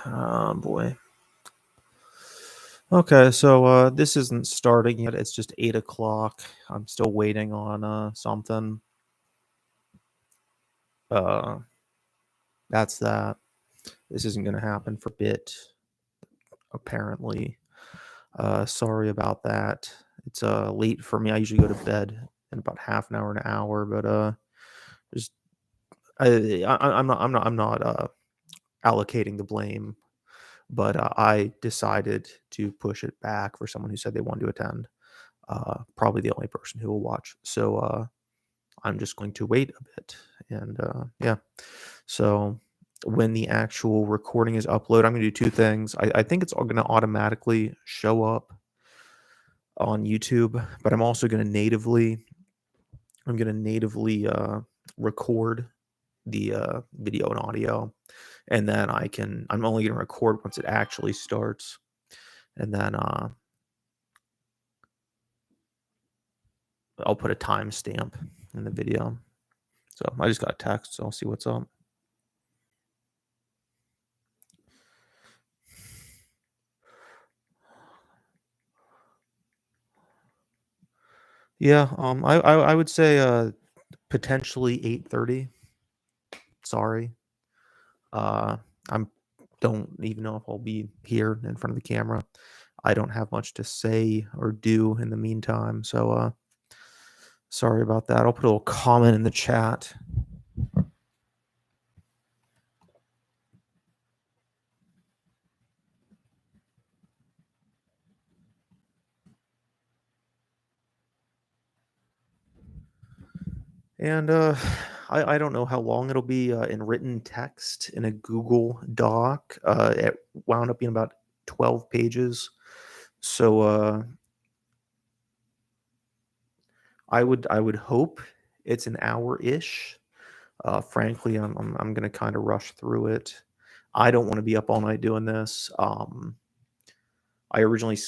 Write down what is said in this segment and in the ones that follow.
Oh boy. Okay, so this isn't starting yet. It's just 8 o'clock. I'm still waiting on something. Uh, that's that. This isn't gonna happen for a bit, apparently. Sorry about that. It's late for me. I usually go to bed in about half an hour, an hour, but just I'm not allocating the blame, but I decided to push it back for someone who said they wanted to attend. Probably the only person who will watch. So I'm just going to wait a bit. And yeah. So when the actual recording is uploaded, I'm going to do two things. I think it's all going to automatically show up on YouTube, but I'm going to natively record the video and audio. And then I'm only going to record once it actually starts. And then I'll put a timestamp in the video. So I just got a text, so I'll see what's up. Yeah, I would say potentially 8:30. Sorry. Uh I'm don't even know if I'll be here in front of the camera. I don't have much to say or do in the meantime, so sorry about that. I'll put a little comment in the chat. And I don't know how long it'll be in written text in a Google Doc. It wound up being about 12 pages. So I would hope it's an hour-ish. Frankly, I'm gonna kind of rush through it. I don't want to be up all night doing this. I originally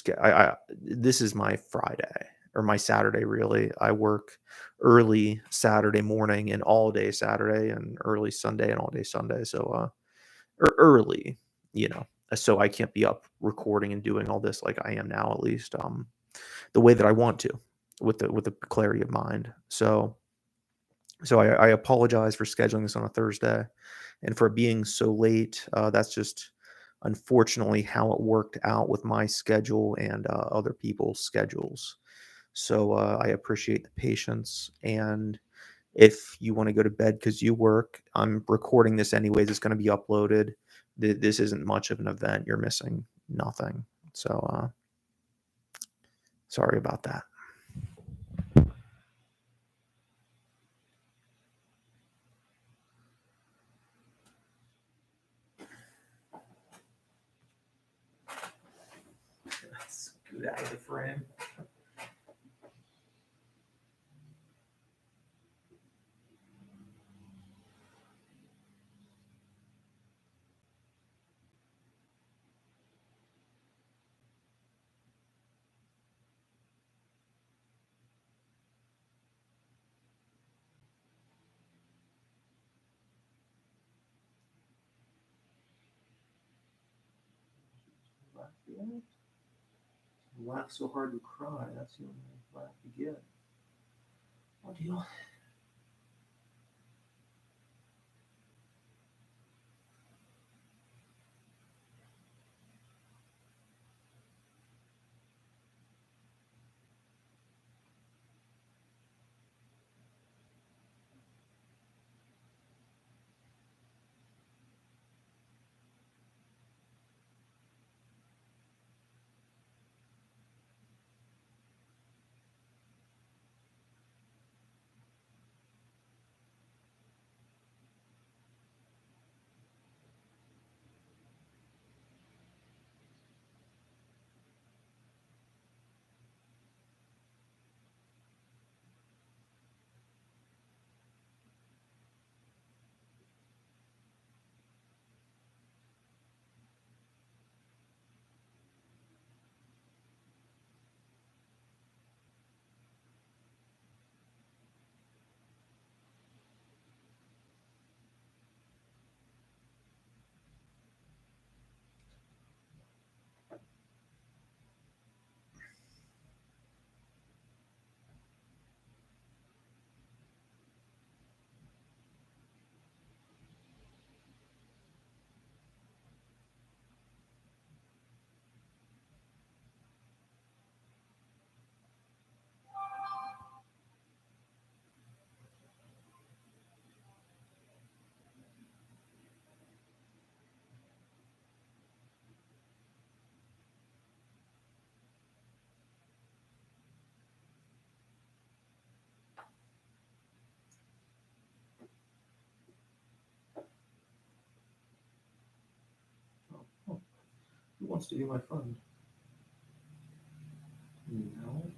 this is my Friday or my Saturday really. I work early Saturday morning and all day Saturday and early Sunday and all day Sunday. So early, you know. So I can't be up recording and doing all this like I am now, at least the way that I want to, with the clarity of mind. So I apologize for scheduling this on a Thursday and for being so late. That's just unfortunately how it worked out with my schedule and other people's schedules. So I appreciate the patience. And if you want to go to bed because you work, I'm recording this anyways. It's going to be uploaded. This isn't much of an event. You're missing nothing. So sorry about that. Scoot out of the frame. Laugh so hard to cry. That's the only laugh you get. What deal? wants to be my friend? No.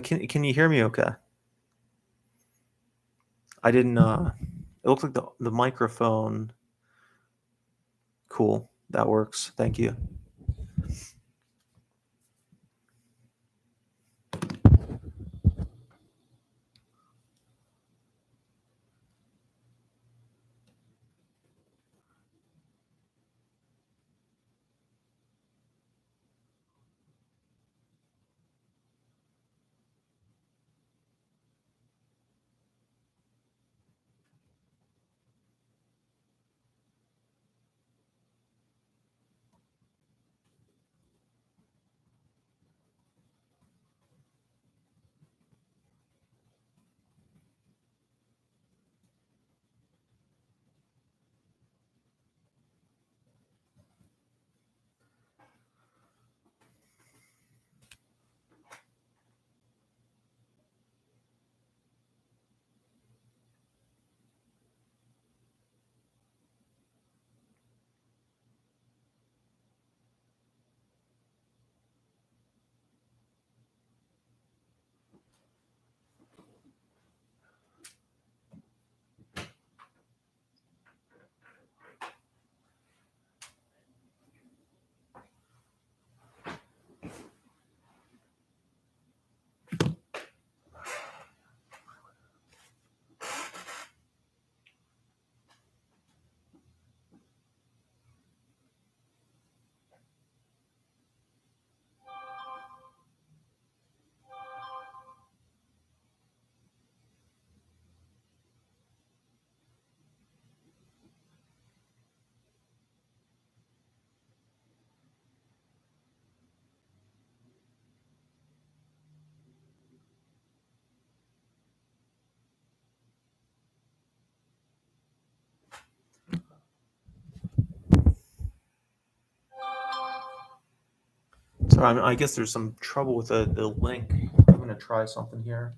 Can you hear me okay? I didn't it looks like the microphone. Cool. That works. Thank you. So I guess there's some trouble with the link. I'm gonna try something here.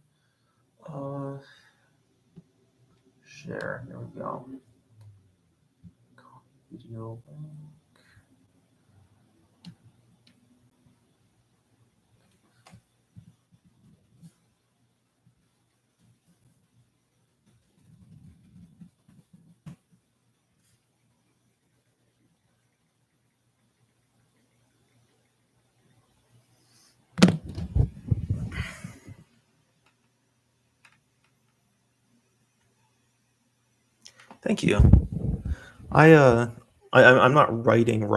Uh, Share. There we go. Copy video link. Thank you. I I'm not writing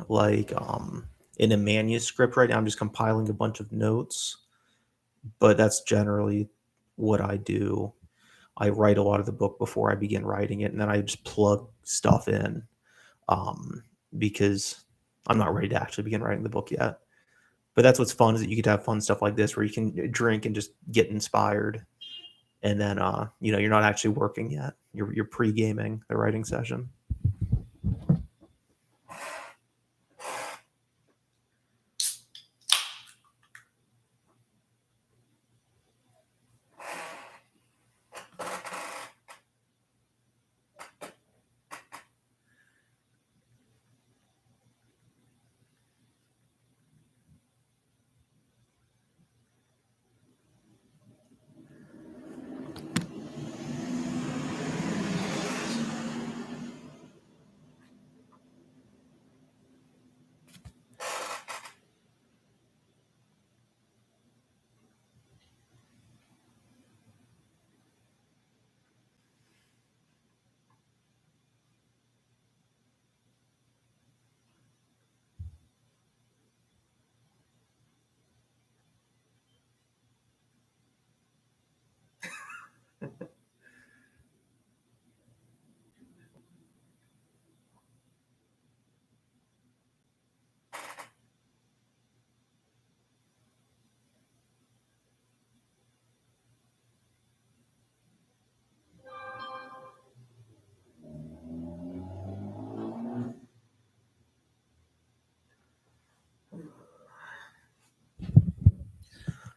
like in a manuscript right now. I'm just compiling a bunch of notes, but that's generally what I do. I write a lot of the book before I begin writing it, and then I just plug stuff in um, because I'm not ready to actually begin writing the book yet. But that's what's fun is that you get to have fun stuff like this where you can drink and just get inspired, and then you're not actually working yet. You're pre-gaming the writing session.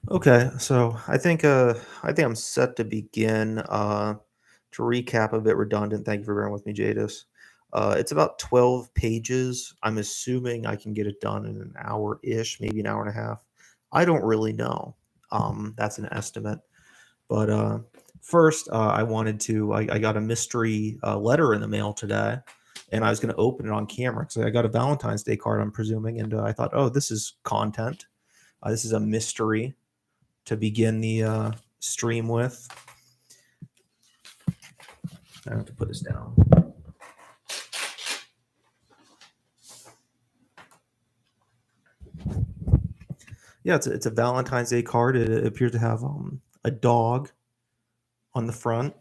Okay, so I think I'm set to begin. To recap, a bit redundant. Thank you for bearing with me, Jadis. It's about 12 pages. I'm assuming I can get it done in an hour ish, maybe an hour and a half. I don't really know. That's an estimate. But first, I wanted to. I got a mystery letter in the mail today, and I was going to open it on camera because I got a Valentine's Day card. I'm presuming, and I thought, oh, this is content. This is a mystery to begin the stream with. I have to put this down. Yeah, it's a Valentine's Day card. It appears to have a dog on the front,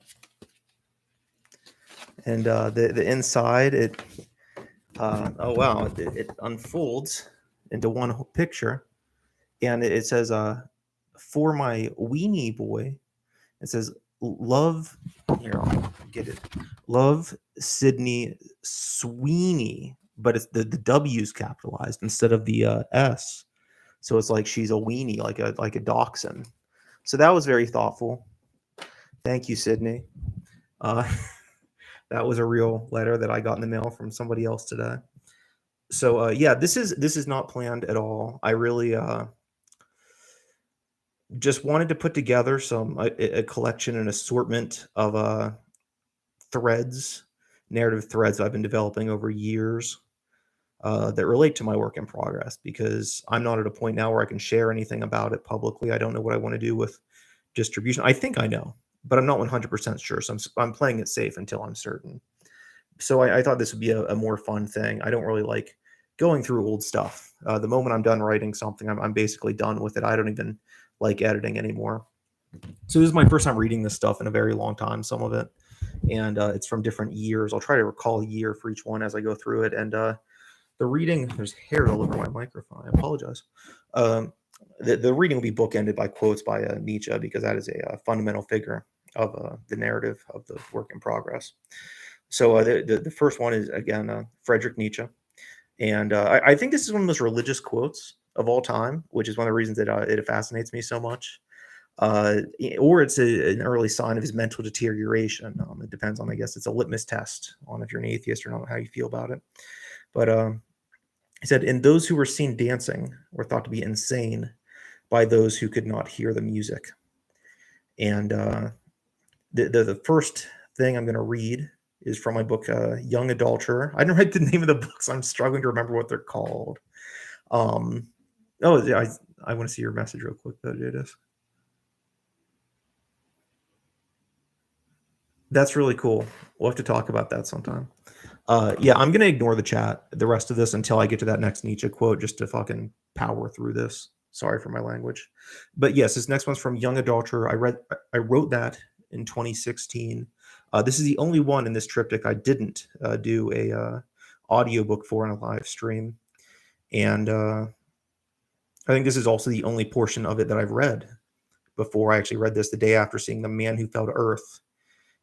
and the inside oh wow, it unfolds into one picture, and it says for my weenie boy. It says love. Here, I'll get it. Love Sydney Sweeney, but it's the W's capitalized instead of the S. So it's like she's a weenie, like a dachshund. So that was very thoughtful. Thank you, Sydney. Uh, that was a real letter that I got in the mail from somebody else today. So yeah, this is not planned at all. I really just wanted to put together a collection, an assortment of threads, narrative threads I've been developing over years that relate to my work in progress. Because I'm not at a point now where I can share anything about it publicly. I don't know what I want to do with distribution. I think I know, but I'm not 100% sure. So I'm playing it safe until I'm certain. So I thought this would be a more fun thing. I don't really like going through old stuff. The moment I'm done writing something, I'm basically done with it. I don't even like editing anymore. So this is my first time reading this stuff in a very long time, some of it. And it's from different years. I'll try to recall a year for each one as I go through it. And the reading, there's hair all over my microphone. I apologize. Um, the reading will be bookended by quotes by Nietzsche, because that is a fundamental figure of the narrative of the work in progress. So the first one is, again, Friedrich Nietzsche. And I think this is one of the most religious quotes of all time, which is one of the reasons that it fascinates me so much. Or it's an early sign of his mental deterioration. It depends on, I guess, it's a litmus test on if you're an atheist or not, how you feel about it. But he said, and those who were seen dancing were thought to be insane by those who could not hear the music. And the first thing I'm going to read is from my book, Young Adulterer. I didn't write the name of the books. I'm struggling to remember what they're called. Oh, yeah, I want to see your message real quick, though, Jadis. That's really cool. We'll have to talk about that sometime. Yeah, I'm gonna ignore the chat the rest of this until I get to that next Nietzsche quote, just to fucking power through this. Sorry for my language, but yes, this next one's from Young Adulterer. I wrote that in 2016. This is the only one in this triptych I didn't do a audiobook for in a live stream, and I think this is also the only portion of it that I've read before. I actually read this the day after seeing The Man Who Fell to Earth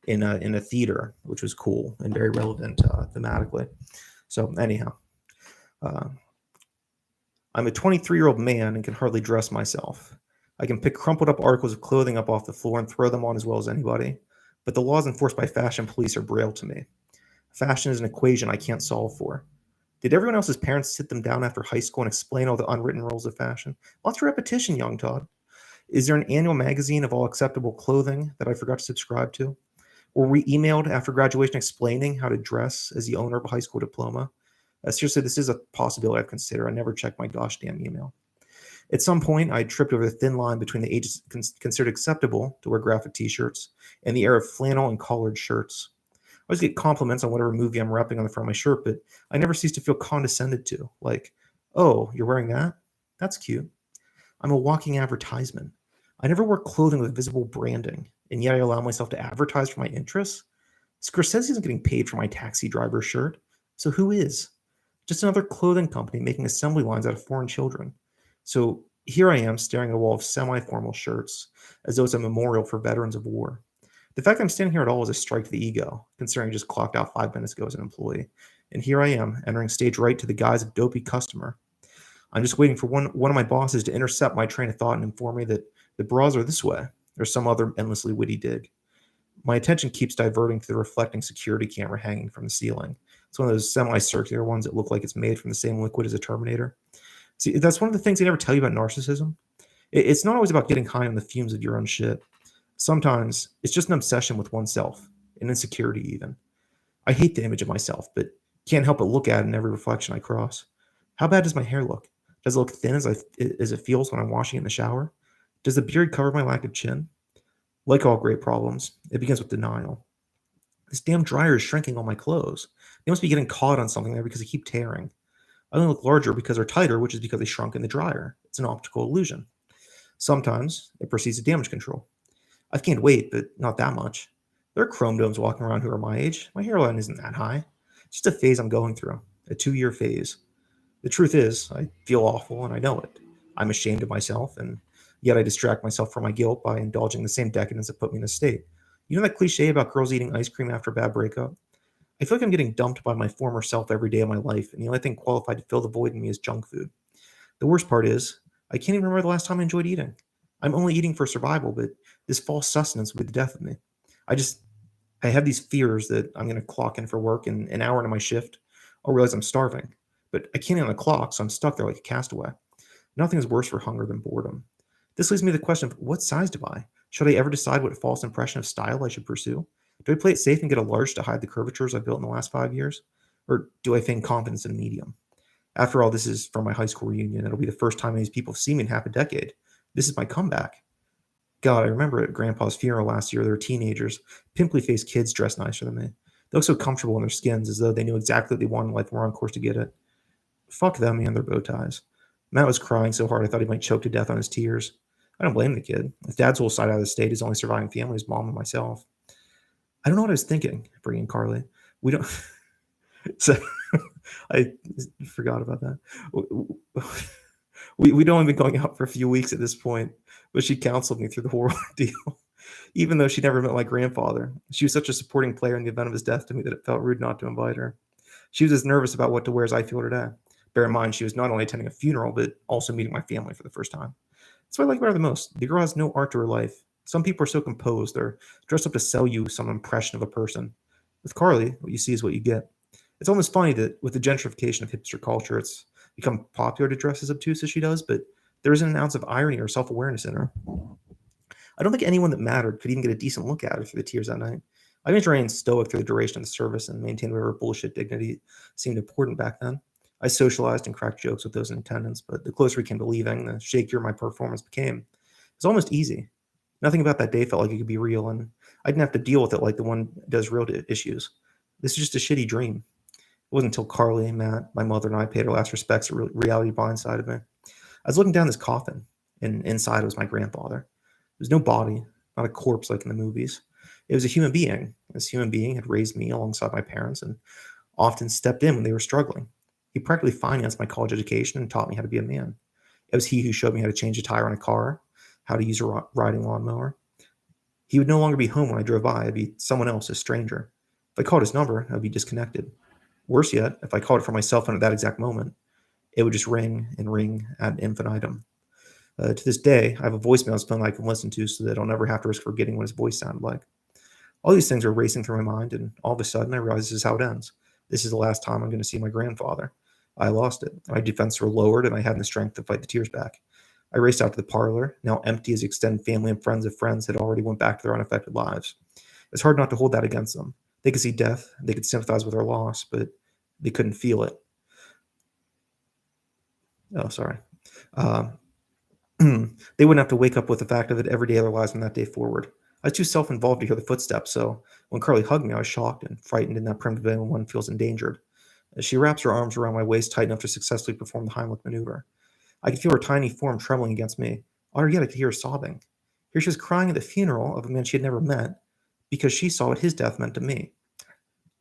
in a theater, which was cool and very relevant thematically. So anyhow, uh, I'm a 23-year-old man and can hardly dress myself. I can pick crumpled up articles of clothing up off the floor and throw them on as well as anybody. But the laws enforced by fashion police are braille to me. Fashion is an equation I can't solve for. Did everyone else's parents sit them down after high school and explain all the unwritten rules of fashion? Lots of repetition, young Todd. Is there an annual magazine of all acceptable clothing that I forgot to subscribe to? Were we emailed after graduation explaining how to dress as the owner of a high school diploma? Seriously, this is a possibility I've considered. I never checked my gosh damn email. At some point, I tripped over the thin line between the ages considered acceptable to wear graphic t-shirts and the era of flannel and collared shirts. I always get compliments on whatever movie I'm repping on the front of my shirt, but I never cease to feel condescended to. Like, oh, you're wearing that? That's cute. I'm a walking advertisement. I never wear clothing with visible branding, and yet I allow myself to advertise for my interests. Scorsese isn't getting paid for my taxi driver shirt, so who is? Just another clothing company making assembly lines out of foreign children. So here I am staring at a wall of semi-formal shirts as though it's a memorial for veterans of war. The fact I'm standing here at all is a strike to the ego, considering I just clocked out 5 minutes ago as an employee. And here I am, entering stage right to the guise of dopey customer. I'm just waiting for one of my bosses to intercept my train of thought and inform me that the bras are this way, or some other endlessly witty dig. My attention keeps diverting to the reflecting security camera hanging from the ceiling. It's one of those semicircular ones that look like it's made from the same liquid as a Terminator. See, that's one of the things they never tell you about narcissism. It's not always about getting high on the fumes of your own shit. Sometimes it's just an obsession with oneself, an insecurity even. I hate the image of myself, but can't help but look at it in every reflection I cross. How bad does my hair look? Does it look thin as it feels when I'm washing it in the shower? Does the beard cover my lack of chin? Like all great problems, it begins with denial. This damn dryer is shrinking all my clothes. They must be getting caught on something there because they keep tearing. I only look larger because they're tighter, which is because they shrunk in the dryer. It's an optical illusion. Sometimes it proceeds to damage control. I've gained weight, but not that much. There are chrome domes walking around who are my age. My hairline isn't that high. It's just a phase I'm going through, a 2-year phase. The truth is, I feel awful and I know it. I'm ashamed of myself, and yet I distract myself from my guilt by indulging the same decadence that put me in this state. You know that cliche about girls eating ice cream after a bad breakup? I feel like I'm getting dumped by my former self every day of my life, and the only thing qualified to fill the void in me is junk food. The worst part is, I can't even remember the last time I enjoyed eating. I'm only eating for survival, but this false sustenance will be the death of me. I just, I have these fears that I'm going to clock in for work, and an hour into my shift, I'll realize I'm starving. But I can't on the clock, so I'm stuck there like a castaway. Nothing is worse for hunger than boredom. This leads me to the question of what size to buy. Should I ever decide what false impression of style I should pursue? Do I play it safe and get a large to hide the curvatures I've built in the last 5 years? Or do I feign confidence in a medium? After all, this is from my high school reunion. It'll be the first time these people see me in half a decade. This is my comeback. God, I remember at Grandpa's funeral last year, there were teenagers, pimply-faced kids dressed nicer than me. They looked so comfortable in their skins as though they knew exactly what they wanted in life and were on course to get it. Fuck them and their bow ties. Matt was crying so hard I thought he might choke to death on his tears. I don't blame the kid. If Dad's whole side out of the state, his only surviving family is Mom and myself. I don't know what I was thinking, bringing Carly. We don't. So I forgot about that. We'd only been going out for a few weeks at this point, but she counseled me through the whole ordeal. Even though she never met my grandfather, she was such a supporting player in the event of his death to me that it felt rude not to invite her. She was as nervous about what to wear as I feel today. Bear in mind, she was not only attending a funeral, but also meeting my family for the first time. That's what I like about her the most. The girl has no art to her life. Some people are so composed, they're dressed up to sell you some impression of a person. With Carly, what you see is what you get. It's almost funny that with the gentrification of hipster culture, it's become popular to dress as obtuse as she does, but there isn't an ounce of irony or self-awareness in her. I don't think anyone that mattered could even get a decent look at her through the tears that night. I managed to remain stoic through the duration of the service and maintain whatever bullshit dignity seemed important back then. I socialized and cracked jokes with those in attendance, but the closer we came to leaving, the shakier my performance became. It was almost easy. Nothing about that day felt like it could be real, and I didn't have to deal with it like the one does real issues. This is just a shitty dream. It wasn't until Carly, Matt, my mother, and I paid our last respects that reality blindsided me. I was looking down this coffin, and inside was my grandfather. There was no body, not a corpse like in the movies. It was a human being. This human being had raised me alongside my parents and often stepped in when they were struggling. He practically financed my college education and taught me how to be a man. It was he who showed me how to change a tire on a car, how to use a riding lawnmower. He would no longer be home when I drove by. It'd be someone else, a stranger. If I called his number, I'd be disconnected. Worse yet, if I called it from my cell phone at that exact moment, it would just ring and ring ad infinitum. To this day, I have a voicemail phone I can listen to so that I'll never have to risk forgetting what his voice sounded like. All these things are racing through my mind, and all of a sudden I realize this is how it ends. This is the last time I'm going to see my grandfather. I lost it. My defenses were lowered, and I hadn't the strength to fight the tears back. I raced out to the parlor, now empty as extended family and friends of friends had already went back to their unaffected lives. It's hard not to hold that against them. They could see death, they could sympathize with our loss, but they couldn't feel it. Oh, sorry. They wouldn't have to wake up with the fact of it every day of their lives from that day forward. I was too self-involved to hear the footsteps, so when Carly hugged me, I was shocked and frightened in that primitive way when one feels endangered. As she wraps her arms around my waist tight enough to successfully perform the Heimlich maneuver, I could feel her tiny form trembling against me. Or yet I could hear her sobbing. Here she was crying at the funeral of a man she had never met because she saw what his death meant to me.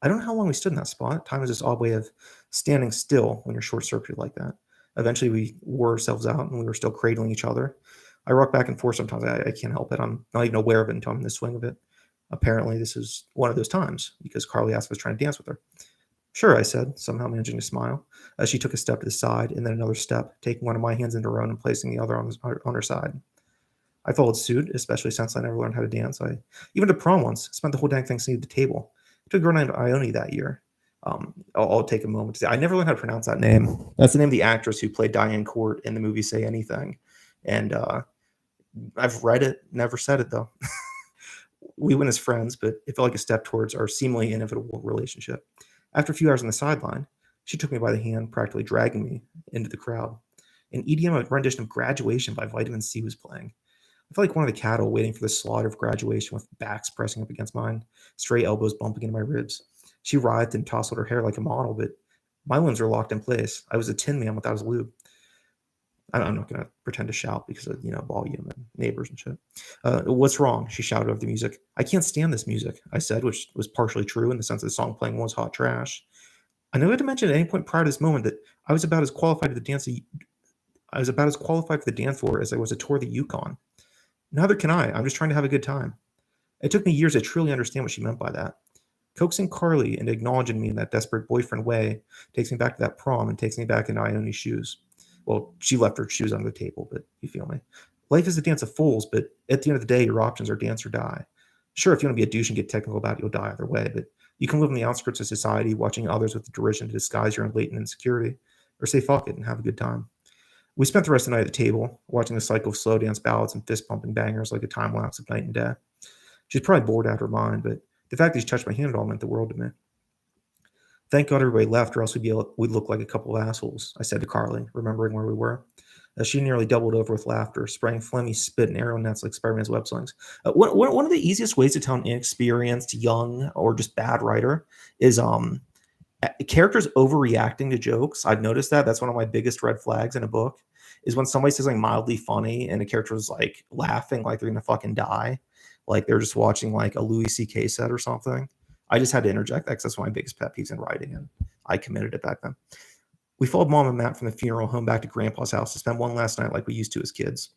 I don't know how long we stood in that spot. Time is this odd way of standing still when you're short-circuited like that. Eventually, we wore ourselves out, and we were still cradling each other. I rock back and forth sometimes. I can't help it. I'm not even aware of it until I'm in the swing of it. Apparently, this is one of those times because Carly asked if I was trying to dance with her. Sure, I said, somehow managing to smile, as she took a step to the side and then another step, taking one of my hands into her own and placing the other on her side. I followed suit, especially since I never learned how to dance. I even to prom once, spent the whole dang thing sitting at the table. I took a girl named Ione that year. I'll take a moment to say I never learned how to pronounce that name. That's the name of the actress who played Diane Court in the movie Say Anything. And I've read it, never said it though. We went as friends, but it felt like a step towards our seemingly inevitable relationship. After a few hours on the sideline, she took me by the hand, practically dragging me into the crowd. An EDM rendition of Graduation by Vitamin C was playing. I felt like one of the cattle waiting for the slaughter of graduation with backs pressing up against mine, straight elbows bumping into my ribs. She writhed and tousled her hair like a model, but my limbs were locked in place. I was a tin man without his lube. I'm not going to pretend to shout because of, volume and neighbors and shit. What's wrong? She shouted over the music. I can't stand this music, I said, which was partially true in the sense that the song playing was hot trash. I never had to mention at any point prior to this moment that I was about as qualified for the dance floor as I was to tour the Yukon. Neither can I. I'm just trying to have a good time. It took me years to truly understand what she meant by that. Coaxing Carly and acknowledging me in that desperate boyfriend way takes me back to that prom and takes me back into Ione's shoes. Well, she left her shoes on the table, but you feel me. Life is a dance of fools, but at the end of the day, your options are dance or die. Sure, if you want to be a douche and get technical about it, you'll die either way, but you can live on the outskirts of society, watching others with derision to disguise your own latent insecurity, or say fuck it and have a good time. We spent the rest of the night at the table, watching the cycle of slow dance ballads and fist-pumping bangers like a time-lapse of night and day. She's probably bored out of her mind, but the fact that she touched my hand at all meant the world to me. Thank God everybody left, or else we'd look like a couple of assholes, I said to Carly, remembering where we were. She nearly doubled over with laughter, spraying phlegmy spit and arrow nets like Spider-Man's web slings. One of the easiest ways to tell an inexperienced, young, or just bad writer is characters overreacting to jokes. I've noticed that. That's one of my biggest red flags in a book is when somebody says something mildly funny and a character is like laughing like they're gonna fucking die, like they're just watching like a Louis C.K. set or something. I just had to interject that because that's one of my biggest pet peeves in writing, and I committed it back then. We followed Mom and Matt from the funeral home back to Grandpa's house to spend one last night like we used to as kids.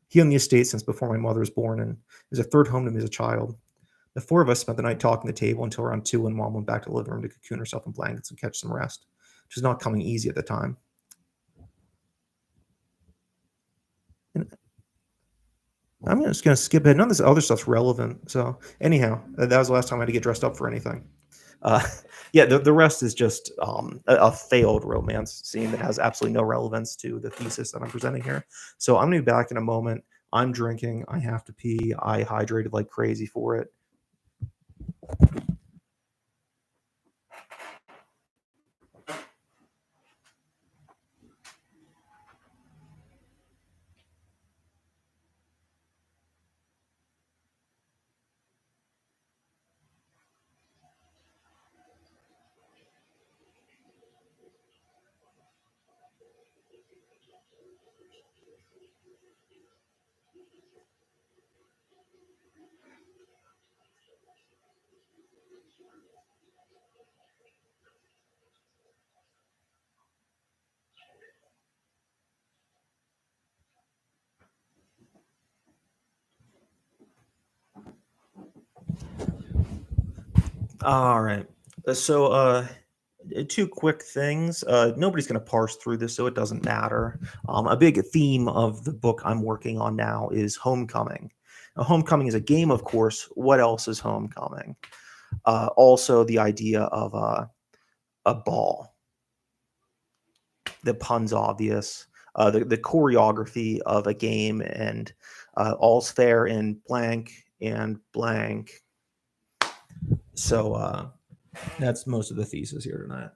He owned the estate since before my mother was born, and it was a third home to me as a child. The four of us spent the night talking at the table until around 2 when Mom went back to the living room to cocoon herself in blankets and catch some rest, which was not coming easy at the time. And I'm just going to skip ahead. None of this other stuff's relevant. So anyhow, that was the last time I had to get dressed up for anything. Yeah, the rest is just a failed romance scene that has absolutely no relevance to the thesis that I'm presenting here. So I'm going to be back in a moment. I'm drinking. I have to pee. I hydrated like crazy for it. All right. So, two quick things. Nobody's going to parse through this, so it doesn't matter. A big theme of the book I'm working on now is homecoming. Now, homecoming is a game, of course. What else is homecoming? Also, the idea of a ball. The pun's obvious. The choreography of a game, and all's fair in blank and blank. So that's most of the thesis here tonight.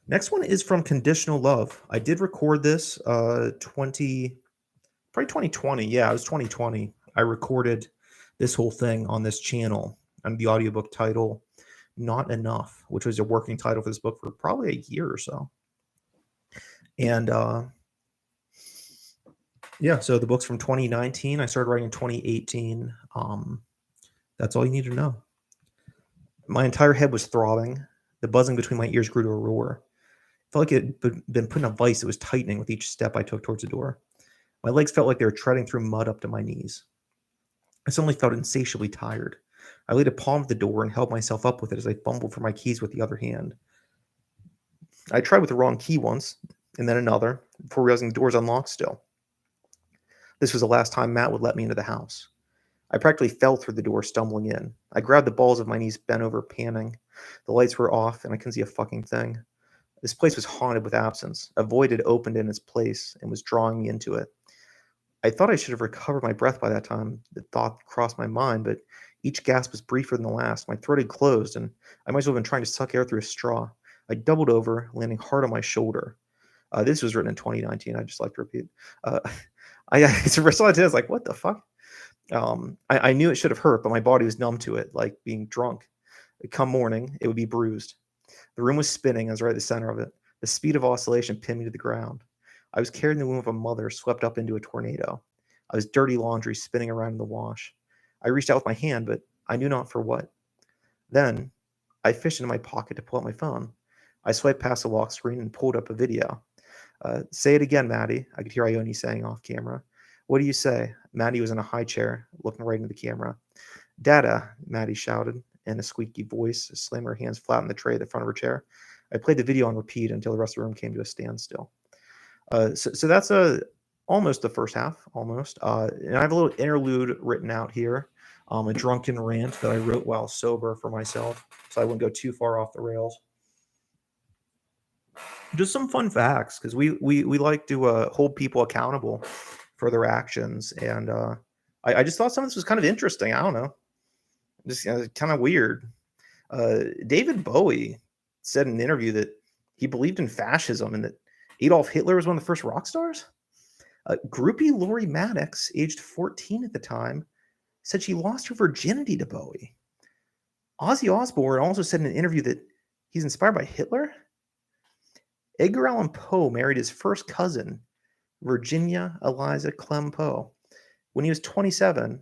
Next one is from Conditional Love. I did record this probably 2020. Yeah, it was 2020. I recorded this whole thing on this channel and the audiobook title Not Enough, which was a working title for this book for probably a year or so. And yeah, so the book's from 2019. I started writing in 2018. That's all you need to know. My entire head was throbbing. The buzzing between my ears grew to a roar. It felt like it had been put in a vice that was tightening with each step I took towards the door. My legs felt like they were treading through mud up to my knees. I suddenly felt insatiably tired. I laid a palm to the door and held myself up with it as I fumbled for my keys with the other hand. I tried with the wrong key once, and then another, before realizing the door was unlocked still. This was the last time Matt would let me into the house. I practically fell through the door, stumbling in. I grabbed the balls of my knees, bent over, panting. The lights were off, and I couldn't see a fucking thing. This place was haunted with absence. A void had opened in its place and was drawing me into it. I thought I should have recovered my breath by that time. The thought crossed my mind, but each gasp was briefer than the last. My throat had closed, and I might as well have been trying to suck air through a straw. I doubled over, landing hard on my shoulder. This was written in 2019. I just like to repeat. Uh, I saw it. I was like, "What the fuck?" I knew it should have hurt, but my body was numb to it, like being drunk. Come morning, it would be bruised. The room was spinning. I was right at the center of it. The speed of oscillation pinned me to the ground. I was carried in the womb of a mother, swept up into a tornado. I was dirty laundry spinning around in the wash. I reached out with my hand, but I knew not for what. Then I fished into my pocket to pull out my phone. I swiped past the lock screen and pulled up a video. Say it again, Maddie, I could hear Ione saying off camera. What do you say? Maddie was in a high chair, looking right into the camera. Dada, Maddie shouted in a squeaky voice, slamming her hands flat on the tray at the front of her chair. I played the video on repeat until the rest of the room came to a standstill. So that's almost the first half, almost. And I have a little interlude written out here, a drunken rant that I wrote while sober for myself, so I wouldn't go too far off the rails. Just some fun facts, because we like to hold people accountable for their actions, and I just thought some of this was kind of interesting. I don't know, just kind of weird. David Bowie said in an interview that he believed in fascism and that Adolf Hitler was one of the first rock stars. Groupie Lori Maddox, aged 14 at the time, said she lost her virginity to Bowie. Ozzy Osbourne also said in an interview that he's inspired by Hitler. Edgar Allan Poe married his first cousin, Virginia Eliza Clem Poe, when he was 27,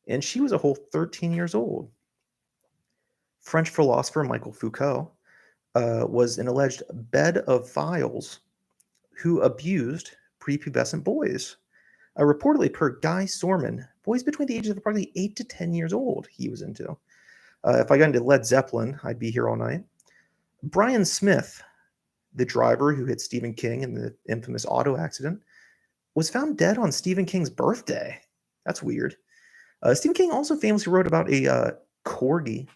and she was a whole 13 years old. French philosopher Michael Foucault was an alleged bed of files who abused prepubescent boys. Reportedly, per Guy Sorman, boys between the ages of approximately 8 to 10 years old he was into. If I got into Led Zeppelin, I'd be here all night. Brian Smith, the driver who hit Stephen King in the infamous auto accident, was found dead on Stephen King's birthday. That's weird. Stephen King also famously wrote about a corgi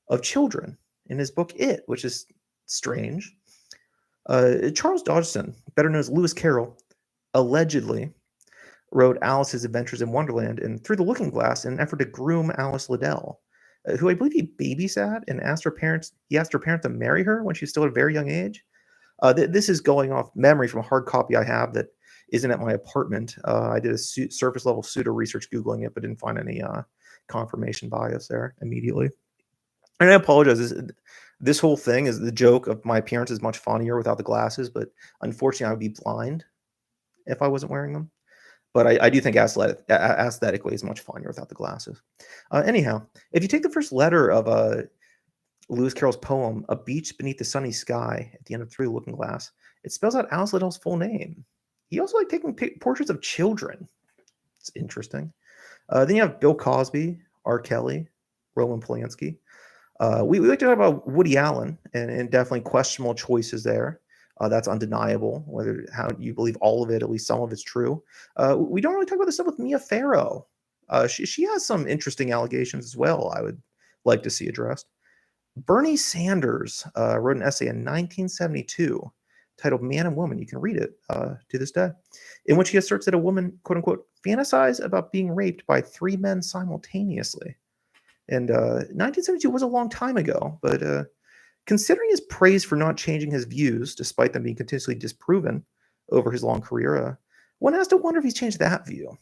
of children in his book It, which is strange. Charles Dodgson, better known as Lewis Carroll, allegedly wrote Alice's Adventures in Wonderland and Through the Looking Glass in an effort to groom Alice Liddell, who I believe he babysat and asked her parents to marry her when she was still at a very young age. This is going off memory from a hard copy I have that isn't at my apartment. I did a surface level pseudo research Googling it, but didn't find any confirmation bias there immediately. And I apologize. This whole thing is the joke of my appearance is much funnier without the glasses, but unfortunately I would be blind if I wasn't wearing them. But I do think aesthetically is much funnier without the glasses. Anyhow, if you take the first letter of Lewis Carroll's poem, A Beach Beneath the Sunny Sky, at the end of Through the Looking Glass, it spells out Alice Liddell's full name. He also liked taking portraits of children. It's interesting. Then you have Bill Cosby, R. Kelly, Roman Polanski. We like to talk about Woody Allen and definitely questionable choices there. That's undeniable, whether how you believe all of it, at least some of it's true. We don't really talk about this stuff with Mia Farrow. She has some interesting allegations as well I would like to see addressed. Bernie Sanders wrote an essay in 1972 titled Man and Woman. You can read it to this day, in which he asserts that a woman, quote unquote, fantasized about being raped by 3 men simultaneously. And 1972 was a long time ago, but considering his praise for not changing his views, despite them being continuously disproven over his long career, one has to wonder if he's changed that view.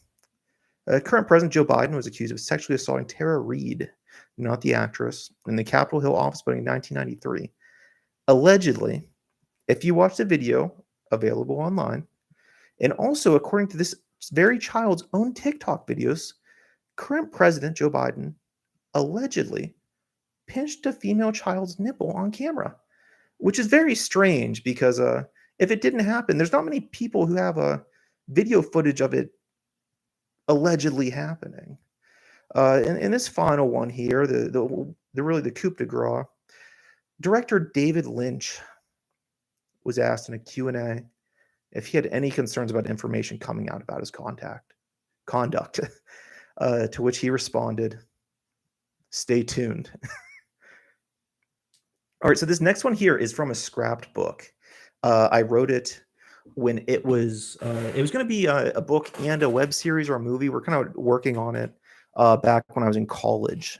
Current President Joe Biden was accused of sexually assaulting Tara Reid, not the actress, in the Capitol Hill office building in 1993. Allegedly, if you watch the video available online, and also according to this very child's own TikTok videos, current President Joe Biden allegedly pinched a female child's nipple on camera, which is very strange because if it didn't happen, there's not many people who have video footage of it allegedly happening. In this final one here, the really the coup de grace, director David Lynch was asked in a Q&A if he had any concerns about information coming out about his conduct, to which he responded, "Stay tuned." All right, so this next one here is from a scrapped book. I wrote it when it was going to be a book and a web series or a movie. We're kind of working on it back when I was in college,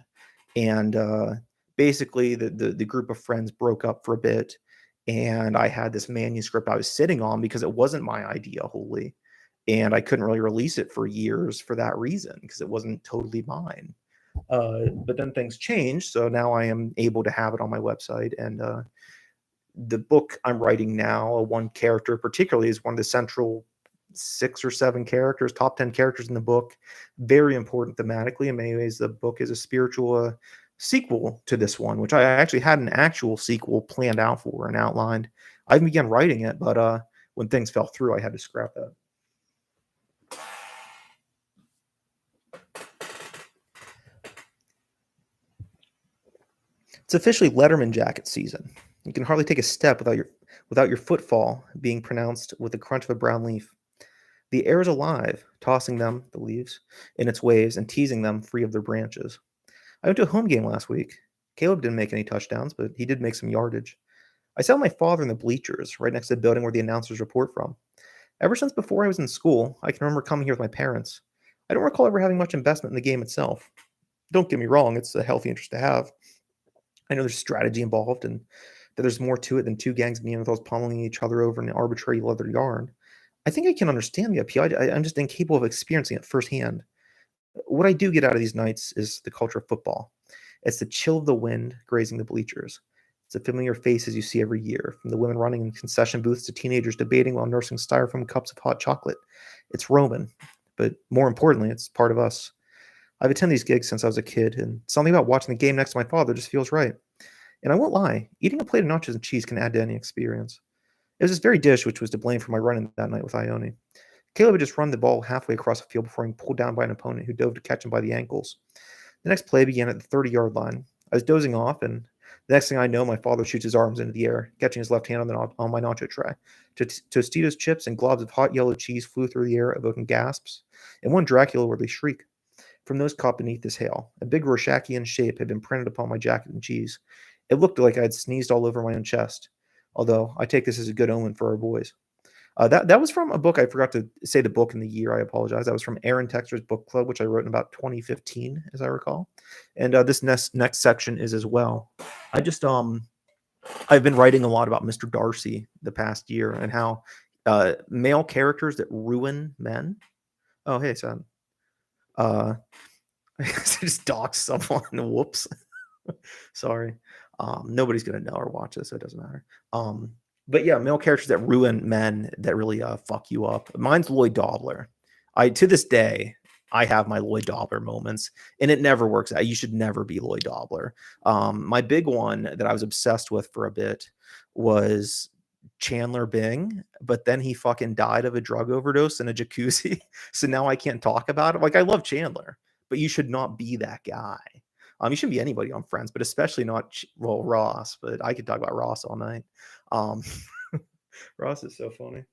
and basically the group of friends broke up for a bit, and I had this manuscript I was sitting on because it wasn't my idea wholly, and I couldn't really release it for years for that reason because it wasn't totally mine. But then things changed, so now I am able to have it on my website. And the book I'm writing now, one character particularly, is one of the central 6 or 7 characters, top 10 characters in the book. Very important thematically. In many ways, the book is a spiritual sequel to this one, which I actually had an actual sequel planned out for and outlined. I began writing it, but when things fell through, I had to scrap that. It's officially Letterman jacket season. You can hardly take a step without your footfall being pronounced with the crunch of a brown leaf. The air is alive, tossing them, the leaves, in its waves and teasing them free of their branches. I went to a home game last week. Caleb didn't make any touchdowns, but he did make some yardage. I sat with my father in the bleachers, right next to the building where the announcers report from. Ever since before I was in school, I can remember coming here with my parents. I don't recall ever having much investment in the game itself. Don't get me wrong, it's a healthy interest to have. I know there's strategy involved and that there's more to it than 2 gangs of Neanderthals pummeling each other over an arbitrary leather yarn. I think I can understand the appeal. I'm just incapable of experiencing it firsthand. What I do get out of these nights is the culture of football. It's the chill of the wind grazing the bleachers. It's the familiar faces you see every year, from the women running in concession booths to teenagers debating while nursing styrofoam cups of hot chocolate. It's Roman, but more importantly, it's part of us. I've attended these gigs since I was a kid, and something about watching the game next to my father just feels right. And I won't lie, eating a plate of nachos and cheese can add to any experience. It was this very dish which was to blame for my run-in that night with Ione. Caleb had just run the ball halfway across the field before being pulled down by an opponent who dove to catch him by the ankles. The next play began at the 30-yard line. I was dozing off, and the next thing I know, my father shoots his arms into the air, catching his left hand on my nacho tray. Tostitos chips and globs of hot yellow cheese flew through the air, evoking gasps, and one Dracula-worthy shriek. From those caught beneath this hail, a big Rorschach-ian shape had been printed upon my jacket and cheese. It looked like I had sneezed all over my own chest, although I take this as a good omen for our boys. That was from a book. I forgot to say the book and the year. I apologize. That was from Aaron Texter's book club, which I wrote in about 2015, as I recall. And this next section is as well. I've been writing a lot about Mr. Darcy the past year and how male characters that ruin men. Oh, hey, son. I just doxed someone. Whoops. Sorry. Nobody's gonna know or watch this, so it doesn't matter. But yeah, male characters that ruin men that really fuck you up. Mine's Lloyd Dobler. To this day, I have my Lloyd Dobler moments, and it never works out. You should never be Lloyd Dobler. My big one that I was obsessed with for a bit was Chandler Bing, but then he fucking died of a drug overdose in a jacuzzi. So now I can't talk about it. Like, I love Chandler, but you should not be that guy. You shouldn't be anybody on Friends, but especially not Ross. But I could talk about Ross all night. Ross is so funny.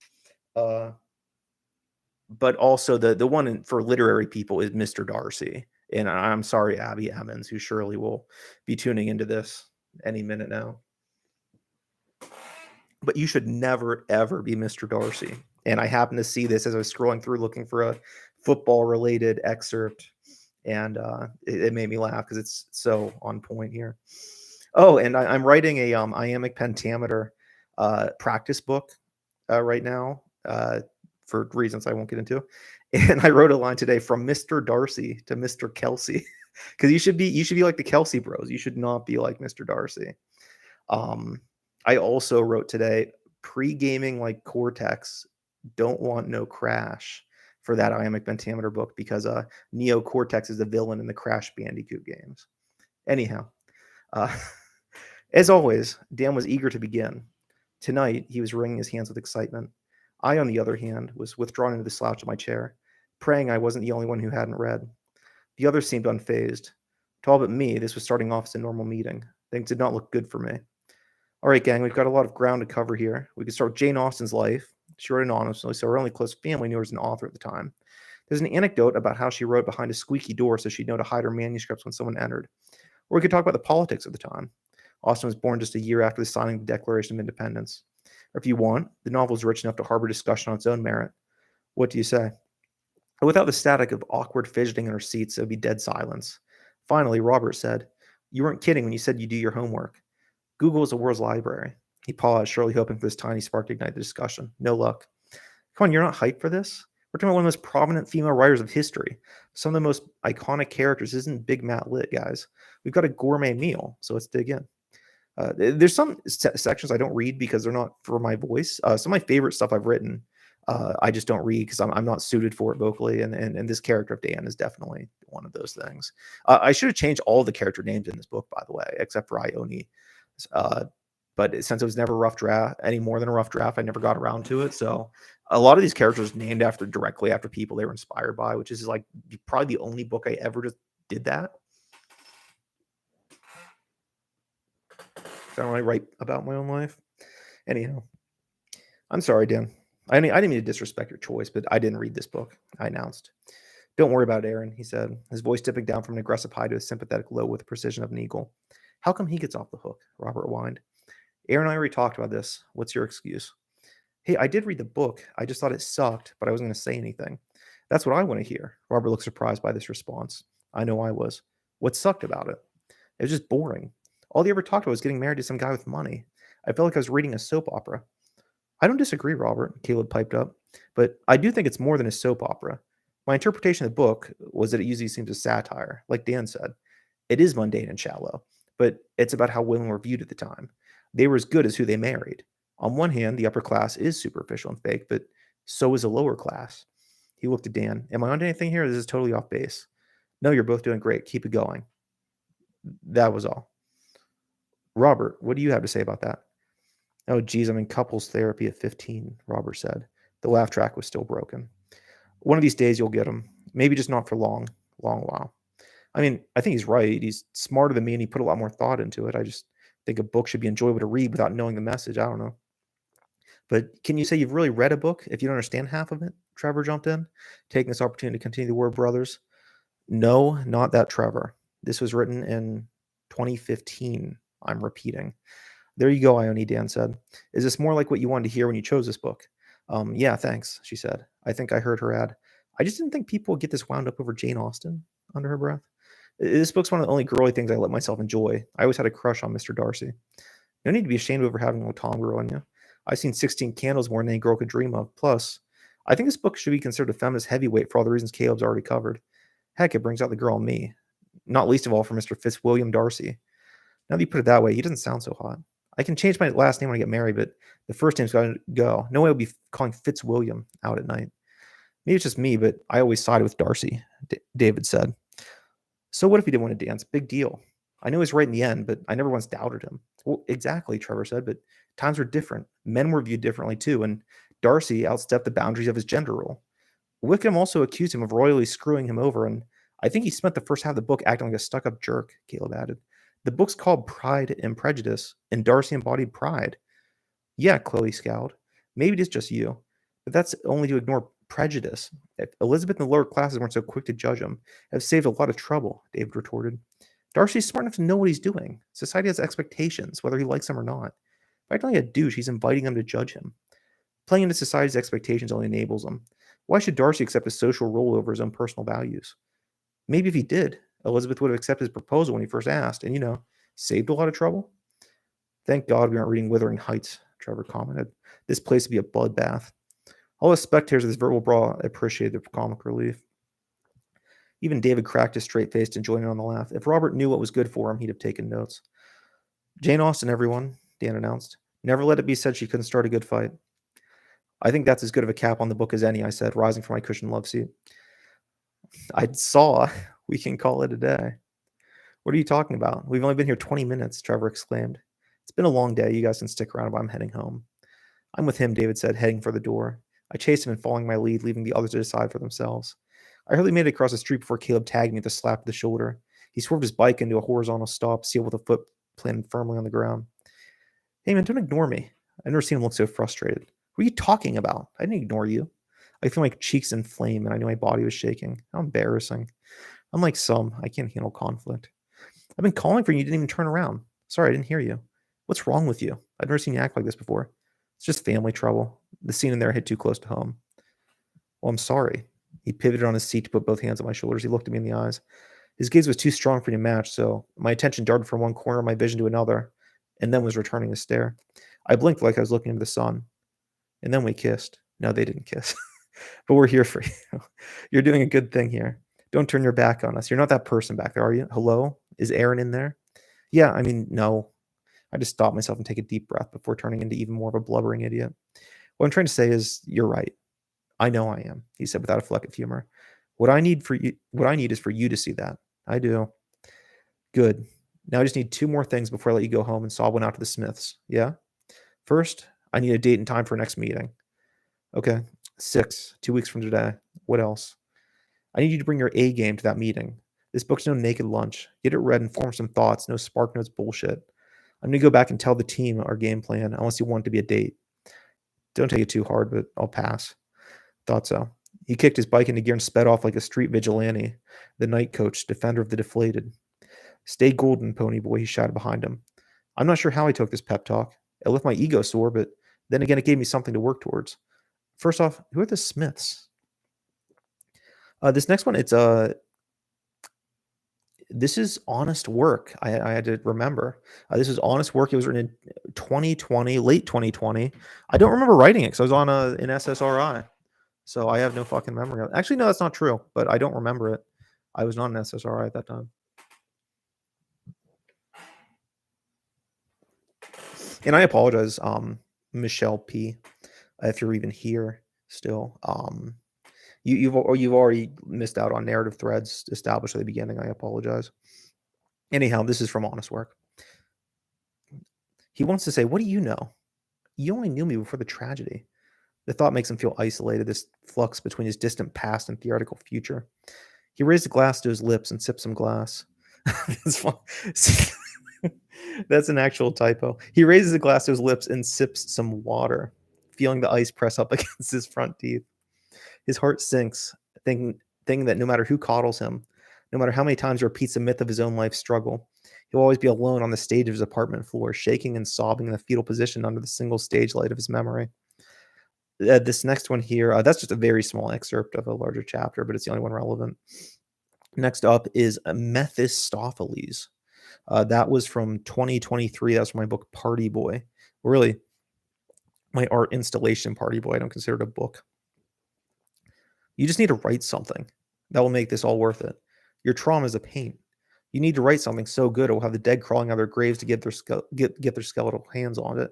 But also the one for literary people is Mr. Darcy, and I'm sorry, Abby Emmons, who surely will be tuning into this any minute now. But you should never ever be Mr. Darcy. And I happened to see this as I was scrolling through looking for a football related excerpt. And it made me laugh because it's so on point here. Oh, and I'm writing a iambic pentameter practice book right now for reasons I won't get into. And I wrote a line today from Mr. Darcy to Mr. Kelsey because you should be like the Kelsey Bros. You should not be like Mr. Darcy. I also wrote today pre-gaming like Cortex. Don't want no crash. For that iambic pentameter book because Neo Cortex is the villain in the Crash Bandicoot games. Anyhow, as always, Dan was eager to begin. Tonight, he was wringing his hands with excitement. I, on the other hand, was withdrawn into the slouch of my chair, praying I wasn't the only one who hadn't read. The others seemed unfazed. To all but me, this was starting off as a normal meeting. Things did not look good for me. All right, gang, we've got a lot of ground to cover here. We could start with Jane Austen's life. She wrote anonymously, so her only close family knew her as an author at the time. There's an anecdote about how she wrote behind a squeaky door so she'd know to hide her manuscripts when someone entered. Or we could talk about the politics of the time. Austen was born just a year after the signing of the Declaration of Independence. Or if you want, the novel is rich enough to harbor discussion on its own merit. What do you say? Without the static of awkward fidgeting in her seats, it would be dead silence. Finally, Robert said, "You weren't kidding when you said you do your homework. Google is the world's library." He paused, surely hoping for this tiny spark to ignite the discussion. No luck. Come on, you're not hyped for this? We're talking about one of the most prominent female writers of history. Some of the most iconic characters. This isn't Big Matt Lit, guys. We've got a gourmet meal, so let's dig in. There's some sections I don't read because they're not for my voice. Some of my favorite stuff I've written, I just don't read because I'm not suited for it vocally. And this character of Dan is definitely one of those things. I should have changed all the character names in this book, by the way, except for Ione. But since it was never a rough draft, any more than a rough draft, I never got around to it. So a lot of these characters named directly after people they were inspired by, which is like probably the only book I ever just did that. I don't really write about my own life. Anyhow, I'm sorry, Dan. I didn't mean to disrespect your choice, but I didn't read this book, I announced. Don't worry about Aaron, he said, his voice dipping down from an aggressive high to a sympathetic low with the precision of an eagle. How come he gets off the hook? Robert whined. Aaron and I already talked about this. What's your excuse? Hey, I did read the book. I just thought it sucked, but I wasn't going to say anything. That's what I want to hear. Robert looked surprised by this response. I know I was. What sucked about it? It was just boring. All he ever talked about was getting married to some guy with money. I felt like I was reading a soap opera. I don't disagree, Robert, Caleb piped up, but I do think it's more than a soap opera. My interpretation of the book was that it usually seems a satire, like Dan said. It is mundane and shallow, but it's about how women were viewed at the time. They were as good as who they married. On one hand, the upper class is superficial and fake, but so is a lower class. He looked at Dan. Am I on anything here? This is totally off base. No, you're both doing great. Keep it going. That was all. Robert, what do you have to say about that? Oh, geez, I'm in couples therapy at 15, Robert said. The laugh track was still broken. One of these days you'll get him. Maybe just not for long while. I mean, I think he's right. He's smarter than me and he put a lot more thought into it. I just think a book should be enjoyable to read without knowing the message. I don't know. But can you say you've really read a book if you don't understand half of it? Trevor jumped in, taking this opportunity to continue the word brothers. No, not that Trevor. This was written in 2015. I'm repeating. There you go, Ione, Dan said. Is this more like what you wanted to hear when you chose this book? Yeah, thanks, she said. I think I heard her add. I just didn't think people would get this wound up over Jane Austen, under her breath. This book's one of the only girly things I let myself enjoy. I always had a crush on Mr. Darcy. No need to be ashamed over having a little Tom girl in you. I've seen 16 Candles more than any girl could dream of. Plus, I think this book should be considered a feminist heavyweight for all the reasons Caleb's already covered. Heck, it brings out the girl in me. Not least of all for Mr. Fitzwilliam Darcy. Now that you put it that way, he doesn't sound so hot. I can change my last name when I get married, but the first name's got to go. No way I'll be calling Fitzwilliam out at night. Maybe it's just me, but I always sided with Darcy, David said. So what if he didn't want to dance? Big deal. I know he's right in the end, but I never once doubted him. Well, exactly, Trevor said, but times were different. Men were viewed differently too, and Darcy outstepped the boundaries of his gender role. Wickham also accused him of royally screwing him over, and I think he spent the first half of the book acting like a stuck-up jerk, Caleb added. The book's called Pride and Prejudice, and Darcy embodied pride. Yeah, Chloe scowled. Maybe it is just you, but that's only to ignore prejudice. If Elizabeth and the lower classes weren't so quick to judge him, have saved a lot of trouble, David retorted. Darcy's smart enough to know what he's doing. Society has expectations, whether he likes them or not. By acting like a douche, he's inviting them to judge him. Playing into society's expectations only enables him. Why should Darcy accept a social role over his own personal values? Maybe if he did, Elizabeth would have accepted his proposal when he first asked and, saved a lot of trouble. Thank God we aren't reading Wuthering Heights, Trevor commented. This place would be a bloodbath. All the spectators of this verbal brawl appreciated the comic relief. Even David cracked his straight face and joined in on the laugh. If Robert knew what was good for him, he'd have taken notes. Jane Austen, everyone, Dan announced. Never let it be said she couldn't start a good fight. I think that's as good of a cap on the book as any, I said, rising from my cushioned love seat. I saw. We can call it a day. What are you talking about? We've only been here 20 minutes, Trevor exclaimed. It's been a long day. You guys can stick around, but I'm heading home. I'm with him, David said, heading for the door. I chased him and following my lead, leaving the others to decide for themselves. I hardly made it across the street before Caleb tagged me with a slap of the shoulder. He swerved his bike into a horizontal stop, sealed with a foot planted firmly on the ground. Hey man, don't ignore me. I've never seen him look so frustrated. What are you talking about? I didn't ignore you. I feel my cheeks inflame and I knew my body was shaking. How embarrassing. Unlike some, I can't handle conflict. I've been calling for you. You didn't even turn around. Sorry, I didn't hear you. What's wrong with you? I've never seen you act like this before. It's just family trouble. The scene in there hit too close to home. Well, I'm sorry. He pivoted on his seat to put both hands on my shoulders. He looked at me in the eyes. His gaze was too strong for me to match, so my attention darted from one corner of my vision to another, and then was returning his stare. I blinked like I was looking into the sun, and then we kissed. No, they didn't kiss. But we're here for you. You're doing a good thing here. Don't turn your back on us. You're not that person back there, are you? Hello? Is Aaron in there? Yeah, I mean, no. I just stopped myself and take a deep breath before turning into even more of a blubbering idiot. What I'm trying to say is, you're right. I know I am, he said without a fleck of humor. What I need is for you to see that. I do. Good. Now I just need 2 more things before I let you go home and saw one out to the Smiths. Yeah? First, I need a date and time for next meeting. Okay. 6, 2 weeks from today. What else? I need you to bring your A game to that meeting. This book's no naked lunch. Get it read and form some thoughts. No spark notes bullshit. I'm going to go back and tell the team our game plan unless you want it to be a date. Don't take it too hard, but I'll pass. Thought so. He kicked his bike into gear and sped off like a street vigilante, the night coach, defender of the deflated. Stay golden, pony boy, he shouted behind him. I'm not sure how I took this pep talk. It left my ego sore, but then again, it gave me something to work towards. First off, who are the Smiths? This next one, this is Honest Work. I had to remember. This is Honest Work. It was written in 2020, late 2020. I don't remember writing it because I was on an SSRI. So I have no fucking memory of it. Actually, no, that's not true, but I don't remember it. I was not an SSRI at that time. And I apologize, Michelle P, if you're even here still. You've already missed out on narrative threads established at the beginning. I apologize. Anyhow, this is from Honest Work. He wants to say, what do you know? You only knew me before the tragedy. The thought makes him feel isolated, this flux between his distant past and theoretical future. He raised a glass to his lips and sipped some glass. That's fun. That's an actual typo. He raises a glass to his lips and sips some water, feeling the ice press up against his front teeth. His heart sinks, thinking that no matter who coddles him, no matter how many times he repeats the myth of his own life struggle, he'll always be alone on the stage of his apartment floor, shaking and sobbing in the fetal position under the single stage light of his memory. This next one here, that's just a very small excerpt of a larger chapter, but it's the only one relevant. Next up is Mephistopheles. That was from 2023. That was from my book Party Boy. Really, my art installation Party Boy. I don't consider it a book. You just need to write something that will make this all worth it. Your trauma is a pain. You need to write something so good it will have the dead crawling out of their graves to get their skeletal hands on it.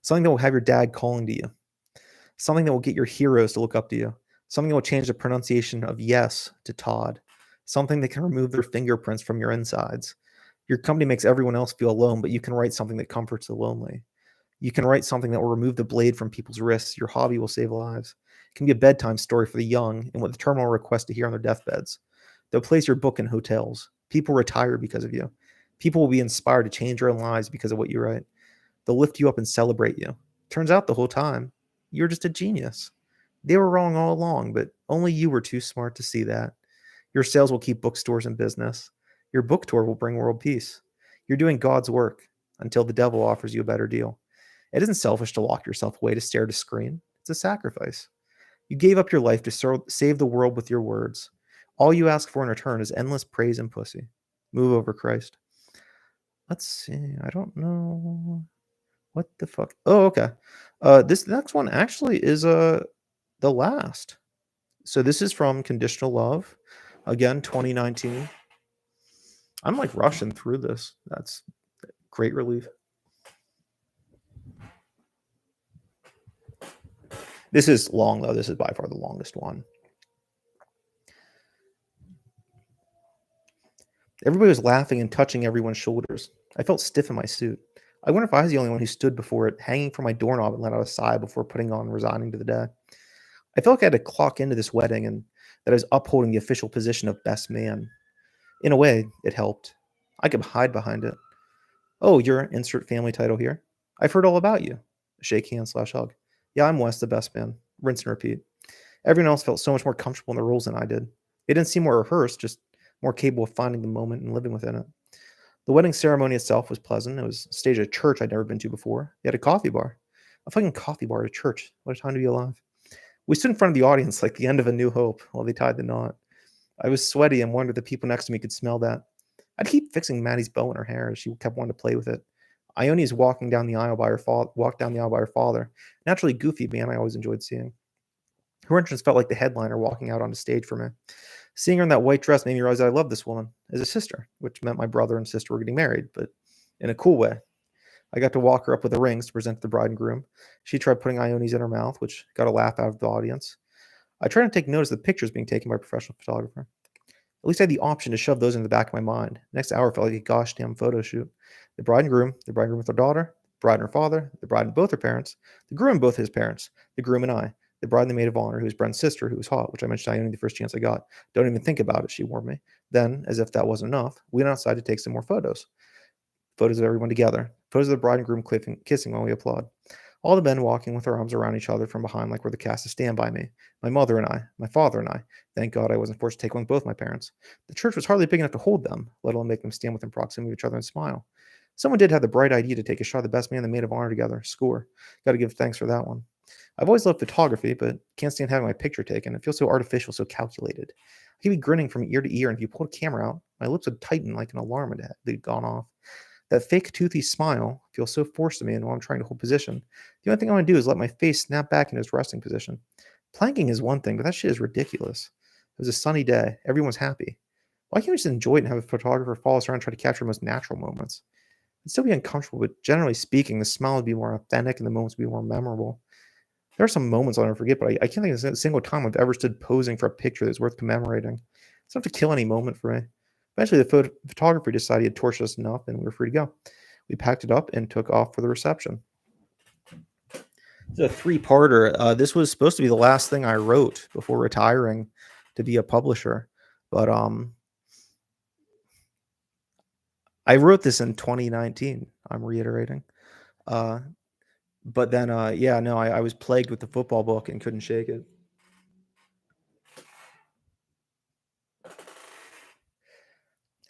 Something that will have your dad calling to you. Something that will get your heroes to look up to you. Something that will change the pronunciation of yes to Todd. Something that can remove their fingerprints from your insides. Your company makes everyone else feel alone, but you can write something that comforts the lonely. You can write something that will remove the blade from people's wrists. Your hobby will save lives. It can be a bedtime story for the young and what the terminal request to hear on their deathbeds. They'll place your book in hotels. People retire because of you. People will be inspired to change their own lives because of what you write. They'll lift you up and celebrate you. Turns out the whole time, you're just a genius. They were wrong all along, but only you were too smart to see that. Your sales will keep bookstores in business. Your book tour will bring world peace. You're doing God's work until the devil offers you a better deal. It isn't selfish to lock yourself away to stare at a screen. It's a sacrifice. You gave up your life to save the world with your words. All you ask for in return is endless praise and pussy. Move over, Christ. Let's see. I don't know. What the fuck? Oh, okay. This next one actually is the last. So this is from Conditional Love. Again, 2019. I'm like rushing through this. That's great relief. This is long, though. This is by far the longest one. Everybody was laughing and touching everyone's shoulders. I felt stiff in my suit. I wonder if I was the only one who stood before it, hanging from my doorknob and let out a sigh before putting on resigning to the day. I felt like I had to clock into this wedding, and that I was upholding the official position of best man. In a way, it helped. I could hide behind it. Oh, you're insert family title here. I've heard all about you. Shake hands slash hug. Yeah, I'm Wes, the best man. Rinse and repeat. Everyone else felt so much more comfortable in their roles than I did. They didn't seem more rehearsed, just more capable of finding the moment and living within it. The wedding ceremony itself was pleasant. It was staged at a church I'd never been to before. They had a coffee bar. A fucking coffee bar at a church. What a time to be alive. We stood in front of the audience like the end of A New Hope while they tied the knot. I was sweaty and wondered if the people next to me could smell that. I'd keep fixing Maddie's bow in her hair as she kept wanting to play with it. Ione walking down the aisle by her walked down the aisle by her father. Naturally goofy man I always enjoyed seeing. Her entrance felt like the headliner walking out on the stage for me. Seeing her in that white dress made me realize I loved this woman as a sister, which meant my brother and sister were getting married, but in a cool way. I got to walk her up with the rings to present to the bride and groom. She tried putting Ione's in her mouth, which got a laugh out of the audience. I tried to take notice of the pictures being taken by a professional photographer. At least I had the option to shove those in the back of my mind. The next hour felt like a gosh damn photo shoot. The bride and groom with their daughter, the bride and her father, the bride and both her parents, the groom and both his parents, the groom and I, the bride and the maid of honor, who was Brent's sister, who was hot, which I mentioned to Ione the first chance I got. Don't even think about it, she warned me. Then, as if that wasn't enough, we went outside to take some more photos. Photos of everyone together. Photos of the bride and groom kissing while we applaud. All the men walking with their arms around each other from behind like we're the cast of Stand By Me. My mother and I, my father and I. Thank God I wasn't forced to take one with both my parents. The church was hardly big enough to hold them, let alone make them stand within proximity of each other and smile. Someone did have the bright idea to take a shot of the best man and the maid of honor together. Score. Got to give thanks for that one. I've always loved photography, but can't stand having my picture taken. It feels so artificial, so calculated. I could be grinning from ear to ear, and if you pulled a camera out, my lips would tighten like an alarm had gone off. That fake toothy smile feels so forced to me, and while I'm trying to hold position, the only thing I want to do is let my face snap back into its resting position. Planking is one thing, but that shit is ridiculous. It was a sunny day. Everyone was happy. Why can't we just enjoy it and have a photographer follow us around and try to capture the most natural moments? It'd still be uncomfortable, but generally speaking, the smile would be more authentic and the moments would be more memorable. There are some moments I'll never forget, but I can't think of a single time I've ever stood posing for a picture that's worth commemorating. It's not to kill any moment for me. Eventually, the photographer decided he had tortured us enough, and we were free to go. We packed it up and took off for the reception. It's a three-parter. This was supposed to be the last thing I wrote before retiring to be a publisher, but I wrote this in 2019. I'm reiterating. But then, I was plagued with the football book and couldn't shake it.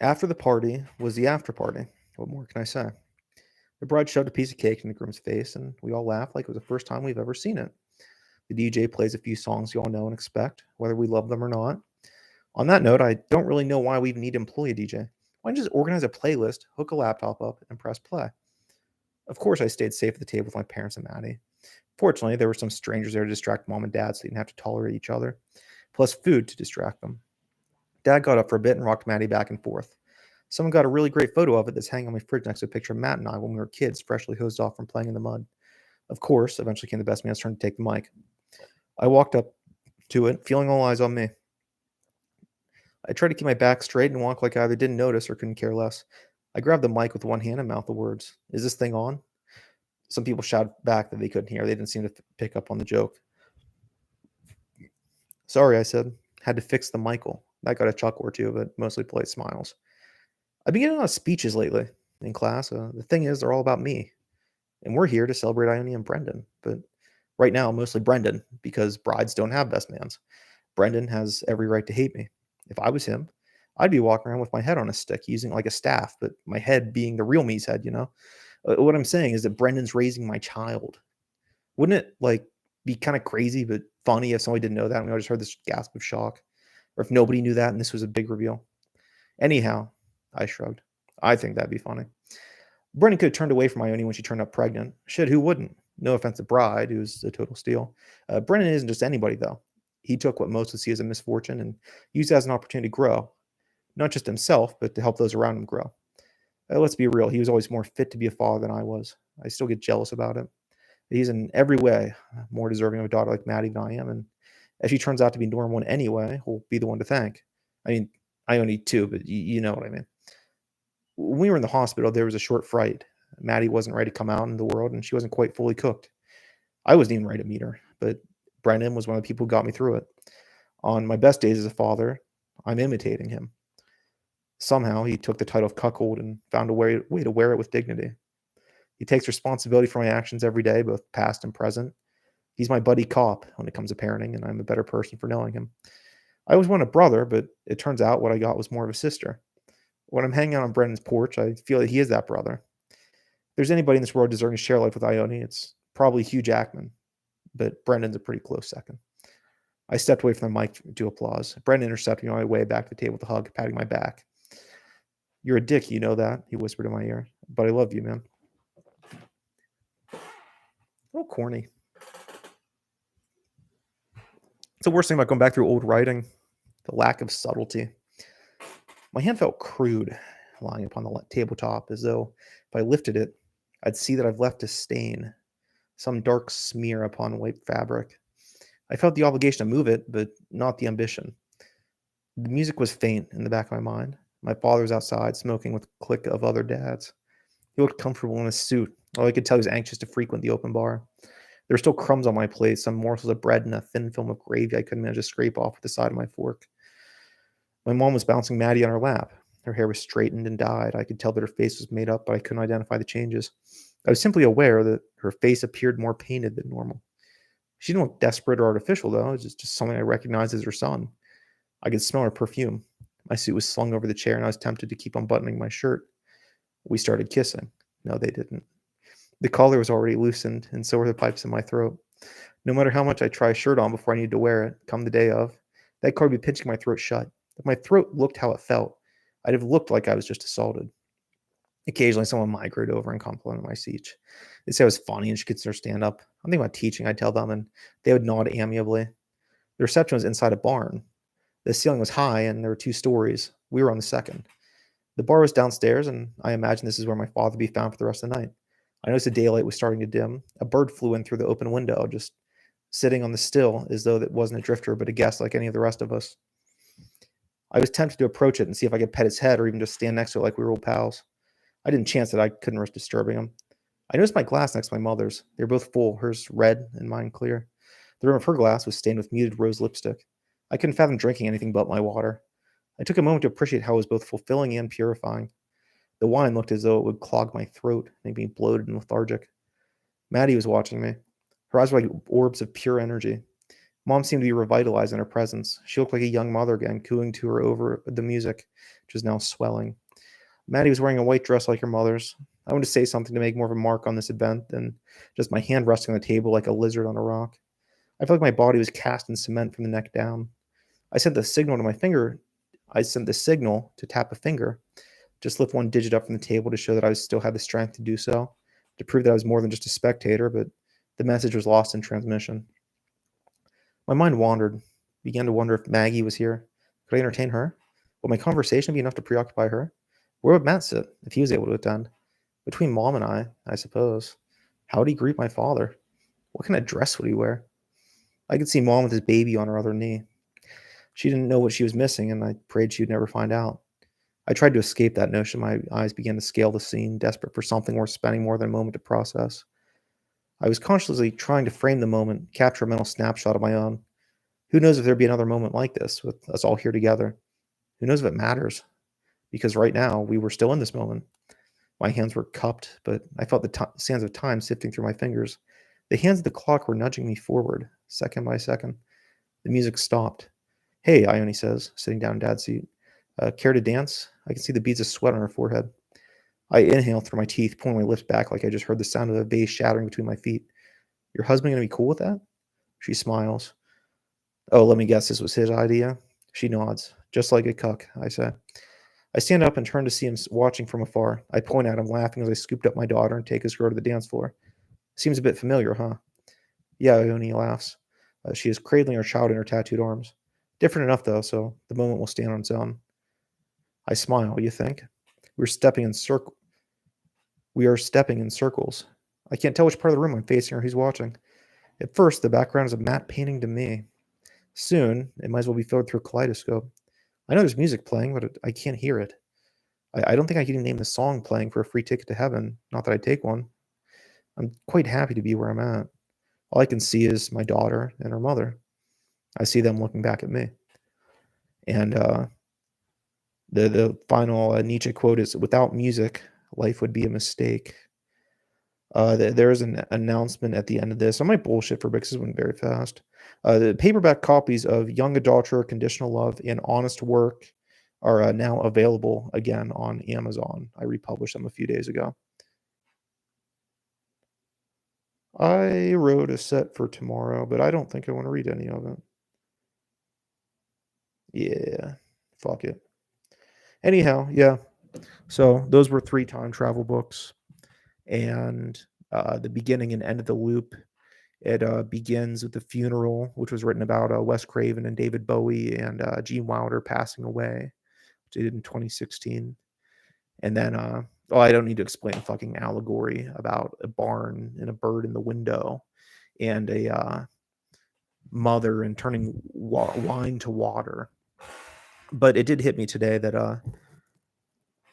After the party was the after party. What more can I say? The bride shoved a piece of cake in the groom's face, and we all laughed like it was the first time we've ever seen it. The DJ plays a few songs you all know and expect, whether we love them or not. On that note, I don't really know why we even need to employ a DJ. Why not just organize a playlist, hook a laptop up, and press play? Of course, I stayed safe at the table with my parents and Maddie. Fortunately, there were some strangers there to distract mom and dad so they didn't have to tolerate each other, plus food to distract them. Dad got up for a bit and rocked Maddie back and forth. Someone got a really great photo of it that's hanging on my fridge next to a picture of Matt and I when we were kids, freshly hosed off from playing in the mud. Of course, eventually came the best man's turn to take the mic. I walked up to it, feeling all eyes on me. I tried to keep my back straight and walk like I either didn't notice or couldn't care less. I grabbed the mic with one hand and mouthed the words, "Is this thing on?" Some people shouted back that they couldn't hear. They didn't seem to pick up on the joke. "Sorry," I said. "Had to fix the Michael." That got a chuckle or two, but mostly polite smiles. I've been getting a lot of speeches lately in class. The thing is, they're all about me. And we're here to celebrate Ione and Brendan. But right now, mostly Brendan, because brides don't have best mans. Brendan has every right to hate me. If I was him, I'd be walking around with my head on a stick, using like a staff, but my head being the real me's head, you know? What I'm saying is that Brendan's raising my child. Wouldn't it be kind of crazy but funny if somebody didn't know that and we all just heard this gasp of shock? Or if nobody knew that and this was a big reveal? Anyhow, I shrugged. I think that'd be funny. Brendan could have turned away from Ione when she turned up pregnant. Shit, who wouldn't? No offense to Bride, who's a total steal. Brendan isn't just anybody, though. He took what most would see as a misfortune and used it as an opportunity to grow. Not just himself, but to help those around him grow. Let's be real, he was always more fit to be a father than I was. I still get jealous about it. He's in every way more deserving of a daughter like Maddie than I am, and if she turns out to be normal one anyway, he'll be the one to thank. I mean, I only two, but you know what I mean. When we were in the hospital, there was a short fright. Maddie wasn't ready to come out in the world, and she wasn't quite fully cooked. I wasn't even ready to meet her, but Brendan was one of the people who got me through it. On my best days as a father, I'm imitating him. Somehow, he took the title of cuckold and found a way to wear it with dignity. He takes responsibility for my actions every day, both past and present. He's my buddy cop when it comes to parenting, and I'm a better person for knowing him. I always wanted a brother, but it turns out what I got was more of a sister. When I'm hanging out on Brendan's porch, I feel that he is that brother. If there's anybody in this world deserving to share life with Ione, it's probably Hugh Jackman, but Brendan's a pretty close second. I stepped away from the mic to applause. Brendan intercepted me on my way back to the table with a hug, patting my back. "You're a dick, you know that," he whispered in my ear. "But I love you, man." A little corny. It's the worst thing about going back through old writing, the lack of subtlety. My hand felt crude, lying upon the tabletop, as though if I lifted it, I'd see that I've left a stain, some dark smear upon white fabric. I felt the obligation to move it, but not the ambition. The music was faint in the back of my mind. My father was outside, smoking with a clique of other dads. He looked comfortable in his suit, although I could tell he was anxious to frequent the open bar. There were still crumbs on my plate, some morsels of bread and a thin film of gravy I couldn't manage to scrape off with the side of my fork. My mom was bouncing Maddie on her lap. Her hair was straightened and dyed. I could tell that her face was made up, but I couldn't identify the changes. I was simply aware that her face appeared more painted than normal. She didn't look desperate or artificial, though. It was just something I recognized as her son. I could smell her perfume. My suit was slung over the chair, and I was tempted to keep unbuttoning my shirt. We started kissing. No, they didn't. The collar was already loosened, and so were the pipes in my throat. No matter how much I try a shirt on before I needed to wear it, come the day of, that cord would be pinching my throat shut. If my throat looked how it felt, I'd have looked like I was just assaulted. Occasionally, someone migrated over and complimented my speech. They'd say I was funny and should consider stand-up. I'm thinking about teaching, I'd tell them, and they would nod amiably. The reception was inside a barn. The ceiling was high, and there were 2 stories. We were on the second. The bar was downstairs, and I imagined this is where my father would be found for the rest of the night. I noticed the daylight was starting to dim. A bird flew in through the open window, just sitting on the sill as though it wasn't a drifter, but a guest like any of the rest of us. I was tempted to approach it and see if I could pet his head or even just stand next to it like we were old pals. I didn't chance that I couldn't risk disturbing him. I noticed my glass next to my mother's. They were both full, hers red and mine clear. The rim of her glass was stained with muted rose lipstick. I couldn't fathom drinking anything but my water. I took a moment to appreciate how it was both fulfilling and purifying. The wine looked as though it would clog my throat, make me bloated and lethargic. Maddie was watching me. Her eyes were like orbs of pure energy. Mom seemed to be revitalized in her presence. She looked like a young mother again, cooing to her over the music, which was now swelling. Maddie was wearing a white dress like her mother's. I wanted to say something to make more of a mark on this event than just my hand resting on the table like a lizard on a rock. I felt like my body was cast in cement from the neck down. I sent the signal to tap a finger, just lift one digit up from the table to show that I still had the strength to do so, to prove that I was more than just a spectator, but the message was lost in transmission. My mind wandered, began to wonder if Maggie was here. Could I entertain her? Would my conversation be enough to preoccupy her? Where would Matt sit if he was able to attend? Between Mom and I suppose. How would he greet my father? What kind of dress would he wear? I could see Mom with his baby on her other knee. She didn't know what she was missing, and I prayed she would never find out. I tried to escape that notion. My eyes began to scale the scene, desperate for something worth spending more than a moment to process. I was consciously trying to frame the moment, capture a mental snapshot of my own. Who knows if there'd be another moment like this, with us all here together? Who knows if it matters? Because right now, we were still in this moment. My hands were cupped, but I felt the sands of time sifting through my fingers. The hands of the clock were nudging me forward, second by second. The music stopped. "Hey," Ione says, sitting down in Dad's seat. Care to dance? I can see the beads of sweat on her forehead. I inhale through my teeth, pulling my lips back like I just heard the sound of a vase shattering between my feet. "Your husband going to be cool with that?" She smiles. "Oh, let me guess, this was his idea?" She nods. "Just like a cuck," I say. I stand up and turn to see him watching from afar. I point at him, laughing as I scooped up my daughter and take his girl to the dance floor. "Seems a bit familiar, huh?" "Yeah," Ione laughs. She is cradling her child in her tattooed arms. "Different enough, though, so the moment will stand on its own." I smile. "You think?" We're stepping in circle. We are stepping in circles. I can't tell which part of the room I'm facing or who's watching. At first, the background is a matte painting to me. Soon, it might as well be filtered through a kaleidoscope. I know there's music playing, but I can't hear it. I don't think I can even name the song playing for a free ticket to heaven. Not that I'd take one. I'm quite happy to be where I'm at. All I can see is my daughter and her mother. I see them looking back at me. And the final Nietzsche quote is, "Without music, life would be a mistake." There is an announcement at the end of this. I might bullshit for a bit 'cause this went very fast. The paperback copies of Young Adulterer, Conditional Love, and Honest Work are now available again on Amazon. I republished them a few days ago. I wrote a set for tomorrow, but I don't think I want to read any of it. Yeah, fuck it. Anyhow, yeah. So those were 3 time travel books, and the beginning and end of the loop. It begins with the funeral, which was written about Wes Craven and David Bowie and Gene Wilder passing away, which they did in 2016. And then, oh, I don't need to explain a fucking allegory about a barn and a bird in the window and a mother and turning wine to water. But it did hit me today that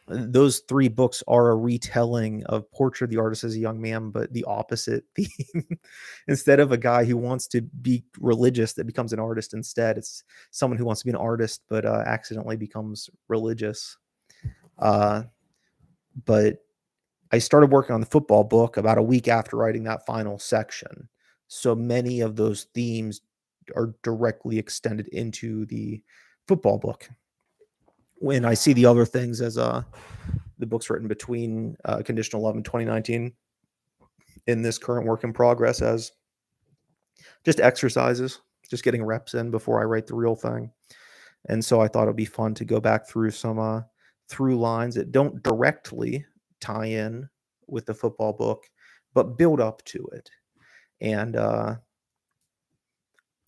those 3 books are a retelling of Portrait of the Artist as a Young Man, but the opposite theme. Instead of a guy who wants to be religious that becomes an artist instead, it's someone who wants to be an artist but accidentally becomes religious. Uh, but I started working on the football book about a week after writing that final section. So many of those themes are directly extended into the football book. When I see the other things as the books written between Conditional Love and 2019 in this current work in progress as just exercises, just getting reps in before I write the real thing. And so I thought it'd be fun to go back through some through lines that don't directly tie in with the football book, but build up to it. And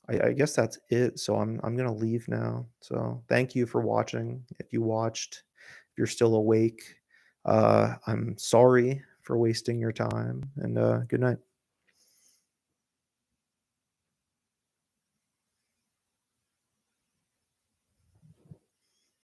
I guess that's it. So I'm gonna leave now. So thank you for watching. If you watched, if you're still awake, I'm sorry for wasting your time, and good night.